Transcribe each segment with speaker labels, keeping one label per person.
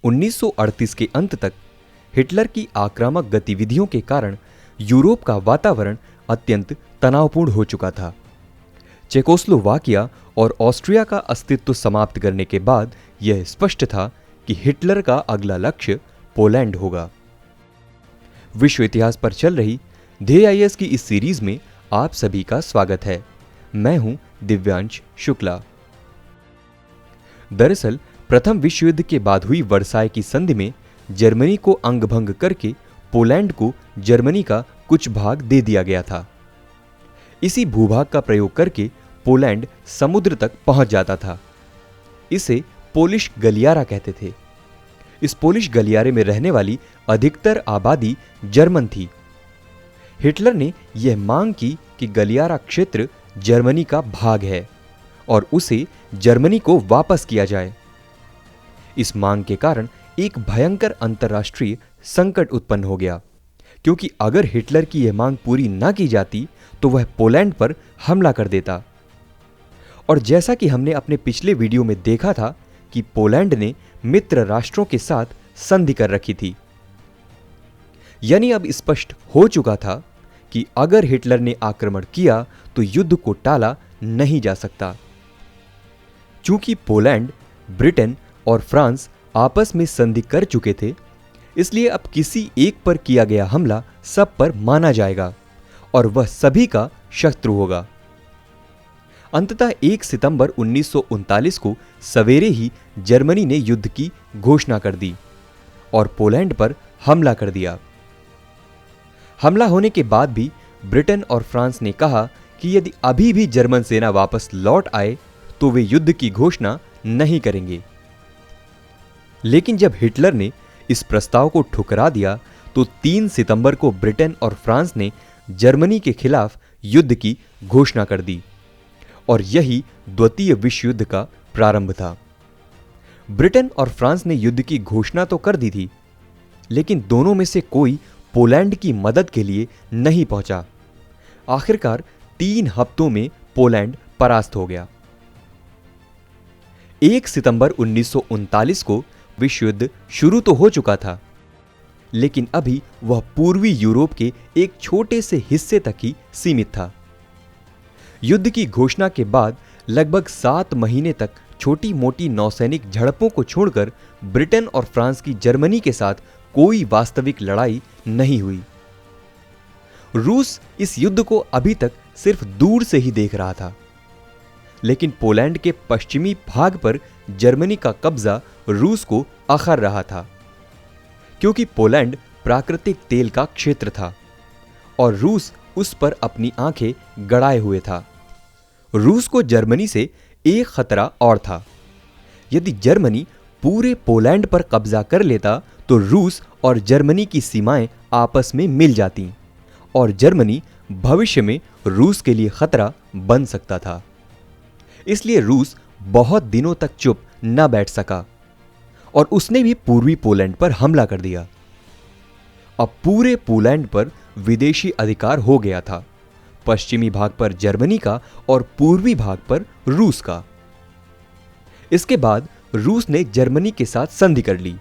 Speaker 1: 1938 के अंत तक हिटलर की आक्रामक गतिविधियों के कारण यूरोप का वातावरण अत्यंत तनावपूर्ण हो चुका था। चेकोस्लोवाकिया और ऑस्ट्रिया का अस्तित्व समाप्त करने के बाद यह स्पष्ट था कि हिटलर का अगला लक्ष्य पोलैंड होगा। विश्व इतिहास पर चल रही ध्येय की इस सीरीज में आप सभी का स्वागत है। मैं हूं दिव्यांश शुक्ला। दरअसल प्रथम विश्व युद्ध के बाद हुई वर्साय की संधि में जर्मनी को अंगभंग करके पोलैंड को जर्मनी का कुछ भाग दे दिया गया था। इसी भूभाग का प्रयोग करके पोलैंड समुद्र तक पहुंच जाता था। इसे पोलिश गलियारा कहते थे। इस पोलिश गलियारे में रहने वाली अधिकतर आबादी जर्मन थी। हिटलर ने यह मांग की कि गलियारा क्षेत्र जर्मनी का भाग है और उसे जर्मनी को वापस किया जाए। इस मांग के कारण एक भयंकर अंतर्राष्ट्रीय संकट उत्पन्न हो गया, क्योंकि अगर हिटलर की यह मांग पूरी न की जाती तो वह पोलैंड पर हमला कर देता। और जैसा कि हमने अपने पिछले वीडियो में देखा था कि पोलैंड ने मित्र राष्ट्रों के साथ संधि कर रखी थी। यानी अब स्पष्ट हो चुका था कि अगर हिटलर ने आक्रमण किया तो युद्ध को टाला नहीं जा सकता। चूंकि पोलैंड, ब्रिटेन और फ्रांस आपस में संधि कर चुके थे, इसलिए अब किसी एक पर किया गया हमला सब पर माना जाएगा और वह सभी का शत्रु होगा। अंततः 1 सितंबर 1939 को सवेरे ही जर्मनी ने युद्ध की घोषणा कर दी और पोलैंड पर हमला कर दिया। हमला होने के बाद भी ब्रिटेन और फ्रांस ने कहा कि यदि अभी भी जर्मन सेना वापस लौट आए तो वे युद्ध की घोषणा नहीं करेंगे। लेकिन जब हिटलर ने इस प्रस्ताव को ठुकरा दिया तो 3 सितंबर को ब्रिटेन और फ्रांस ने जर्मनी के खिलाफ युद्ध की घोषणा कर दी और यही द्वितीय विश्व युद्ध का प्रारंभ था। ब्रिटेन और फ्रांस ने युद्ध की घोषणा तो कर दी थी, लेकिन दोनों में से कोई पोलैंड की मदद के लिए नहीं पहुंचा। आखिरकार 3 हफ्तों में पोलैंड परास्त हो गया। 1 सितंबर 1939 को विश्व युद्ध शुरू तो हो चुका था, लेकिन अभी वह पूर्वी यूरोप के एक छोटे से हिस्से तक ही सीमित था। युद्ध की घोषणा के बाद लगभग 7 महीने तक छोटी मोटी नौसैनिक झड़पों को छोड़कर ब्रिटेन और फ्रांस की जर्मनी के साथ कोई वास्तविक लड़ाई नहीं हुई। रूस इस युद्ध को अभी तक सिर्फ दूर से ही देख रहा था, लेकिन पोलैंड के पश्चिमी भाग पर जर्मनी का कब्जा रूस को अखर रहा था, क्योंकि पोलैंड प्राकृतिक तेल का क्षेत्र था और रूस उस पर अपनी आंखें गड़ाए हुए था। रूस को जर्मनी से एक खतरा और था। यदि जर्मनी पूरे पोलैंड पर कब्जा कर लेता तो रूस और जर्मनी की सीमाएं आपस में मिल जाती और जर्मनी भविष्य में रूस के लिए खतरा बन सकता था। इसलिए रूस बहुत दिनों तक चुप न बैठ सका और उसने भी पूर्वी पोलैंड पर हमला कर दिया। अब पूरे पोलैंड पर विदेशी अधिकार हो गया था, पश्चिमी भाग पर जर्मनी का और पूर्वी भाग पर रूस का। इसके बाद रूस ने जर्मनी के साथ संधि कर ली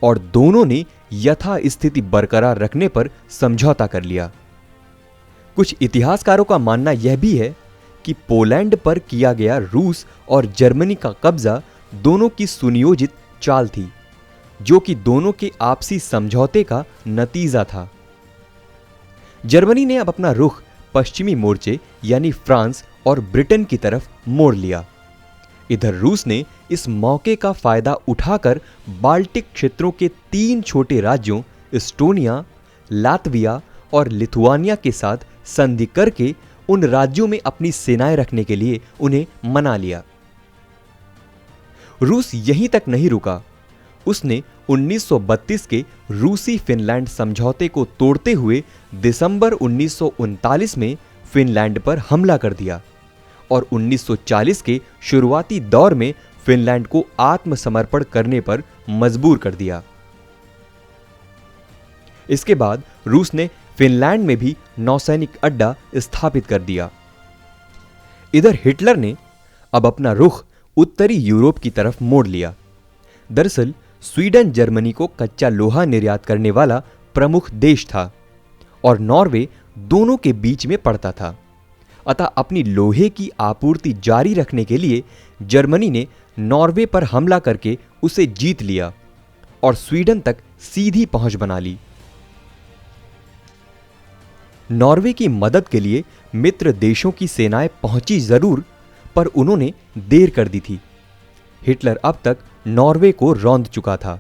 Speaker 1: और दोनों ने यथास्थिति बरकरार रखने पर समझौता कर लिया। कुछ इतिहासकारों का मानना यह भी है कि पोलैंड पर किया गया रूस और जर्मनी का कब्जा दोनों की सुनियोजित चाल थी, जो कि दोनों के आपसी समझौते का नतीजा था। जर्मनी ने अब अपना रुख पश्चिमी मोर्चे यानी फ्रांस और ब्रिटेन की तरफ मोड़ लिया। इधर रूस ने इस मौके का फायदा उठाकर बाल्टिक क्षेत्रों के 3 छोटे राज्यों एस्टोनिया, लातविया और लिथुआनिया के साथ संधि करके उन राज्यों में अपनी सेनाएं रखने के लिए उन्हें मना लिया। रूस यहीं तक नहीं रुका। उसने 1932 के रूसी फिनलैंड समझौते को तोड़ते हुए दिसंबर 1939 में फिनलैंड पर हमला कर दिया और 1940 के शुरुआती दौर में फिनलैंड को आत्मसमर्पण करने पर मजबूर कर दिया। इसके बाद रूस ने फिनलैंड में भी नौसैनिक अड्डा स्थापित कर दिया। इधर हिटलर ने अब अपना रुख उत्तरी यूरोप की तरफ मोड़ लिया। दरअसल स्वीडन जर्मनी को कच्चा लोहा निर्यात करने वाला प्रमुख देश था और नॉर्वे दोनों के बीच में पड़ता था। अतः अपनी लोहे की आपूर्ति जारी रखने के लिए जर्मनी ने नॉर्वे पर हमला करके उसे जीत लिया और स्वीडन तक सीधी पहुंच बना ली। नॉर्वे की मदद के लिए मित्र देशों की सेनाएं पहुंची जरूर, पर उन्होंने देर कर दी थी। हिटलर अब तक नॉर्वे को रौंद चुका था।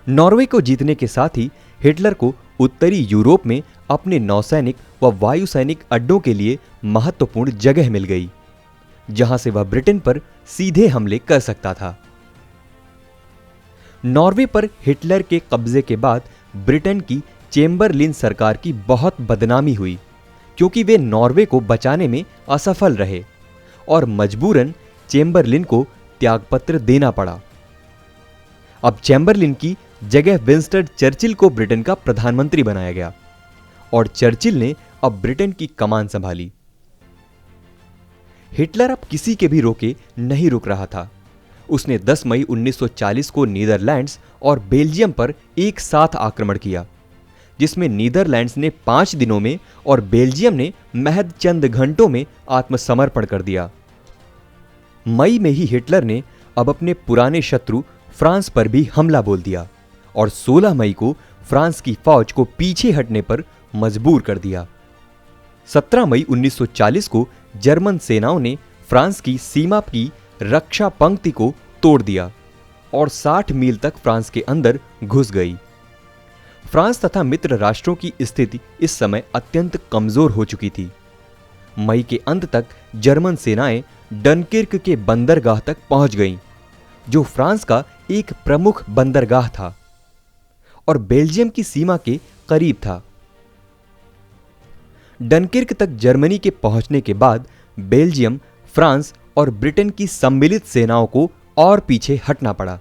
Speaker 1: नॉर्वे को जीतने के साथ ही हिटलर को उत्तरी यूरोप में अपने नौसैनिक व वायुसैनिक अड्डों के लिए महत्वपूर्ण जगह मिल गई, जहां से वह ब्रिटेन पर सीधे हमले कर सकता था। नॉर्वे पर हिटलर के कब्जे के बाद ब्रिटेन की चेम्बरलिन सरकार की बहुत बदनामी हुई, क्योंकि वे नॉर्वे को बचाने में असफल रहे और मजबूरन चेम्बरलिन को त्यागपत्र देना पड़ा। अब चेम्बरलिन की जगह विंस्टन चर्चिल को ब्रिटेन का प्रधानमंत्री बनाया गया और चर्चिल ने अब ब्रिटेन की कमान संभाली। हिटलर अब किसी के भी रोके नहीं रुक रहा था। उसने 10 मई 1940 को नीदरलैंड्स और बेल्जियम पर एक साथ आक्रमण किया, जिसमें नीदरलैंड्स ने 5 दिनों में और बेल्जियम ने महज चंद घंटों में आत्मसमर्पण कर दिया। मई में ही हिटलर ने अब अपने पुराने शत्रु फ्रांस पर भी हमला बोल दिया और 16 मई को फ्रांस की फौज को पीछे हटने पर मजबूर कर दिया। 17 मई 1940 को जर्मन सेनाओं ने फ्रांस की सीमा की रक्षा पंक्ति को तोड़ दिया और 60 मील तक फ्रांस के अंदर घुस गई। फ्रांस तथा मित्र राष्ट्रों की स्थिति इस समय अत्यंत कमजोर हो चुकी थी। मई के अंत तक जर्मन सेनाएं डनकिर्क के बंदरगाह तक पहुंच गईं, जो फ्रांस का एक प्रमुख बंदरगाह था और बेल्जियम की सीमा के करीब था। डनकिर्क तक जर्मनी के पहुंचने के बाद बेल्जियम, फ्रांस और ब्रिटेन की सम्मिलित सेनाओं को और पीछे हटना पड़ा।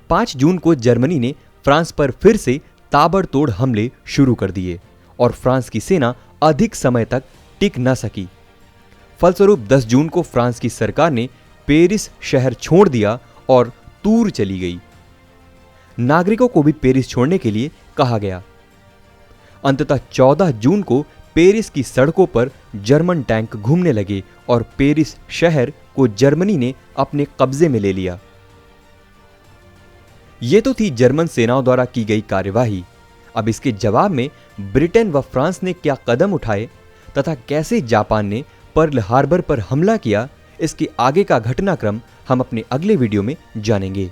Speaker 1: 5 जून को जर्मनी ने फ्रांस पर फिर से ताबड़तोड़ हमले शुरू कर दिए और फ्रांस की सेना अधिक समय तक टिक न सकी। फलस्वरूप 10 जून को फ्रांस की सरकार ने पेरिस शहर छोड़ दिया और तूर चली गई। नागरिकों को भी पेरिस छोड़ने के लिए कहा गया। अंततः 14 जून को पेरिस की सड़कों पर जर्मन टैंक घूमने लगे और पेरिस शहर को जर्मनी ने अपने कब्जे में ले लिया। यह तो थी जर्मन सेनाओं द्वारा की गई कार्यवाही। अब इसके जवाब में ब्रिटेन व फ्रांस ने क्या कदम उठाए तथा कैसे जापान ने पर्ल हार्बर पर हमला किया, इसके आगे का घटनाक्रम हम अपने अगले वीडियो में जानेंगे।